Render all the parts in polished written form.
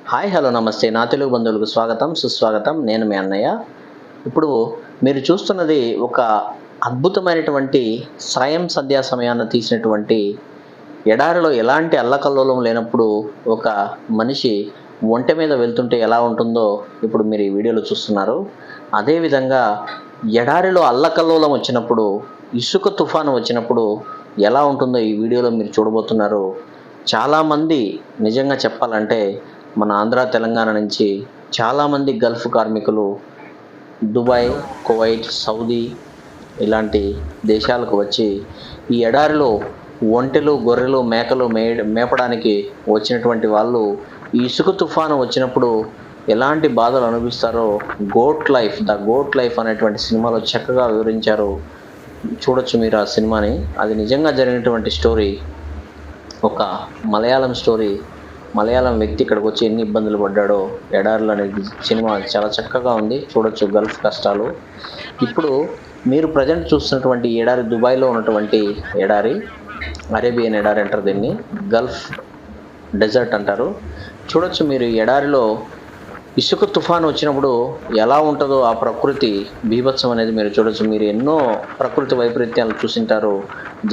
Hi hello నమస్తే నా తెలుగు బంధువులకు స్వాగతం సుస్వాగతం. నేను మీ అన్నయ్య. ఇప్పుడు మీరు చూస్తున్నది ఒక అద్భుతమైనటువంటి సంధ్యా సమయాన తీసినటువంటి ఎడారిలో ఎలాంటి అల్లకల్లోలం లేనప్పుడు ఒక మనిషి ఒంటె మీద వెళ్తుంటే ఎలా ఉంటుందో ఇప్పుడు మీరు ఈ వీడియోలో చూస్తున్నారు. అదేవిధంగా ఎడారిలో అల్లకల్లోలం వచ్చినప్పుడు, ఇసుక తుఫాను వచ్చినప్పుడు ఎలా ఉంటుందో ఈ వీడియోలో మీరు చూడబోతున్నారు. చాలామంది నిజంగా చెప్పాలంటే మన ఆంధ్ర తెలంగాణ నుంచి చాలామంది గల్ఫ్ కార్మికులు దుబాయ్, కువైట్, సౌదీ ఇలాంటి దేశాలకు వచ్చి ఈ ఎడారిలో ఒంటెలు, గొర్రెలు, మేకలు మేపడానికి వచ్చినటువంటి వాళ్ళు ఈ ఇసుక తుఫాను వచ్చినప్పుడు ఎలాంటి బాధలు అనుభవిస్తారో ద గోట్ లైఫ్ అనేటువంటి సినిమాలో చక్కగా వివరించారు. చూడొచ్చు మీరు ఆ సినిమాని. అది నిజంగా జరిగినటువంటి స్టోరీ. ఒక మలయాళం స్టోరీ. మలయాళం వ్యక్తి ఇక్కడికి వచ్చి ఎన్ని ఇబ్బందులు పడ్డాడో ఎడారిలో అనేది సినిమా చాలా చక్కగా ఉంది. చూడొచ్చు గల్ఫ్ కష్టాలు. ఇప్పుడు మీరు ప్రజెంట్ చూస్తున్నటువంటి ఎడారి దుబాయ్లో ఉన్నటువంటి ఎడారి, అరేబియన్ ఎడారి అంటారు దీన్ని, గల్ఫ్ డెజర్ట్ అంటారు. చూడొచ్చు మీరు ఎడారిలో ఇసుక తుఫాను వచ్చినప్పుడు ఎలా ఉంటుందో ఆ ప్రకృతి బీభత్సం అనేది మీరు చూడొచ్చు. మీరు ఎన్నో ప్రకృతి వైపరీత్యాలు చూసింటారు.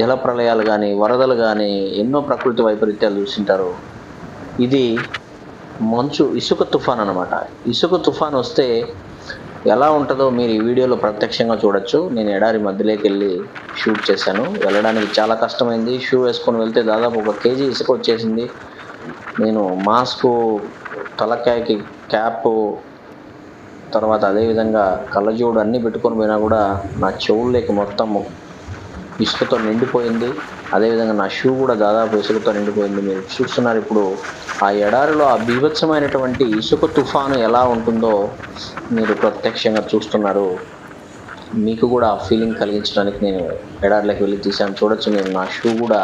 జల ప్రళయాలు కానీ, వరదలు కానీ, ఎన్నో ప్రకృతి వైపరీత్యాలు చూసింటారు. ఇది ఇసుక తుఫాన్ అనమాట. ఇసుక తుఫాన్ వస్తే ఎలా ఉంటుందో మీరు ఈ వీడియోలో ప్రత్యక్షంగా చూడొచ్చు. నేను ఎడారి మధ్యలోకి వెళ్ళి షూట్ చేశాను. వెళ్ళడానికి చాలా కష్టమైంది. షూ వేసుకొని వెళ్తే దాదాపు 1 కేజీ ఇసుక వచ్చేసింది. నేను మాస్కు, తలకాయకి క్యాప్, తర్వాత అదేవిధంగా కళ్ళజోడు అన్నీ పెట్టుకొని పోయినా కూడా నా చెవుల్లోకి మొత్తం ఇసుకతో నిండిపోయింది. అదేవిధంగా నా షూ కూడా దాదాపు ఇసుకతో నిండిపోయింది. మీరు చూస్తున్నారు ఇప్పుడు ఆ ఎడారిలో ఆ బీభత్సమైనటువంటి ఇసుక తుఫాను ఎలా ఉంటుందో మీరు ప్రత్యక్షంగా చూస్తున్నారు. మీకు కూడా ఆ ఫీలింగ్ కలిగించడానికి నేను ఎడారిలోకి వెళ్ళి తీశాను. చూడొచ్చు మీరు, నా షూ కూడా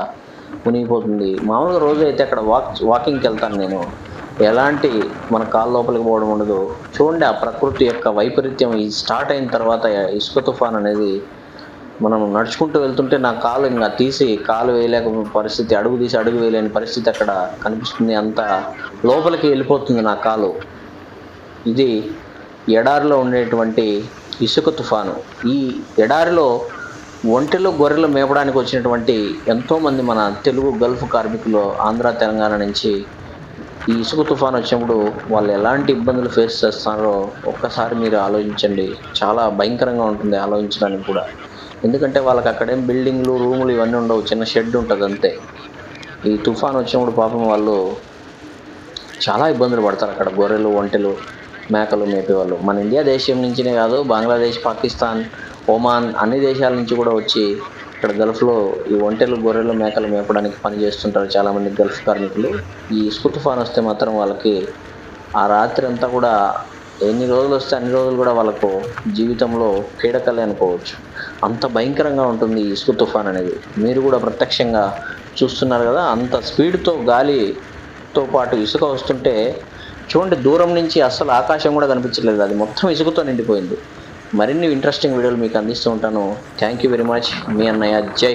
మునిగిపోతుంది. మామూలుగా రోజు అయితే అక్కడ వాకింగ్కి వెళ్తాను నేను. ఎలాంటి మన కాళ్ళ లోపలికి పోవడం ఉండదు. చూడండి ఆ ప్రకృతి యొక్క వైపరీత్యం. ఈ స్టార్ట్ అయిన తర్వాత ఇసుక తుఫాన్ అనేది మనం నడుచుకుంటూ వెళ్తుంటే నా కాలు ఇంకా తీసి కాలు వేయలేక పరిస్థితి, అడుగు తీసి అడుగు వేయలేని పరిస్థితి అక్కడ కనిపిస్తుంది. అంత లోపలికి వెళ్ళిపోతుంది నా కాలు. ఇది ఎడారిలో ఉండేటువంటి ఇసుక తుఫాను. ఈ ఎడారిలో ఒంటెలు, గొర్రెలు మేపడానికి వచ్చినటువంటి ఎంతోమంది మన తెలుగు గల్ఫ్ కార్మికులు ఆంధ్ర తెలంగాణ నుంచి ఈ ఇసుక తుఫాను వచ్చినప్పుడు వాళ్ళు ఎలాంటి ఇబ్బందులు ఫేస్ చేస్తున్నారో ఒక్కసారి మీరు ఆలోచించండి. చాలా భయంకరంగా ఉంటుంది ఆలోచించడానికి కూడా. ఎందుకంటే వాళ్ళకి అక్కడేం బిల్డింగ్లు, రూములు ఇవన్నీ ఉండవు. చిన్న షెడ్ ఉంటుంది అంతే. ఈ తుఫాన్ వచ్చినప్పుడు పాపం వాళ్ళు చాలా ఇబ్బందులు పడతారు. అక్కడ గొర్రెలు, ఒంటెలు, మేకలు మేపేవాళ్ళు మన ఇండియా దేశం నుంచినే కాదు, బంగ్లాదేశ్, పాకిస్తాన్, ఒమాన్ అన్ని దేశాల నుంచి కూడా వచ్చి ఇక్కడ గల్ఫ్లో ఈ ఒంటెలు, గొర్రెలు, మేకలు మేపడానికి పని చేస్తుంటారు చాలామంది గల్ఫ్ కార్మికులు. ఈ ఇసుక తుఫాన్ వస్తే మాత్రం వాళ్ళకి ఆ రాత్రి అంతా కూడా ఎన్ని రోజులు వస్తే అన్ని రోజులు కూడా వాళ్ళకు జీవితంలో పీడకలే అనుకోవచ్చు. అంత భయంకరంగా ఉంటుంది ఈ ఇసుక తుఫాన్ అనేది. మీరు కూడా ప్రత్యక్షంగా చూస్తున్నారు కదా. అంత స్పీడ్తో గాలితో పాటు ఇసుక వస్తుంటే చూడండి, దూరం నుంచి అస్సలు ఆకాశం కూడా కనిపించలేదు. అది మొత్తం ఇసుకతో నిండిపోయింది. మరిన్ని ఇంట్రెస్టింగ్ వీడియోలు మీకు అందిస్తూ ఉంటాను. Thank you very much. మీ అన్నయ్య. జై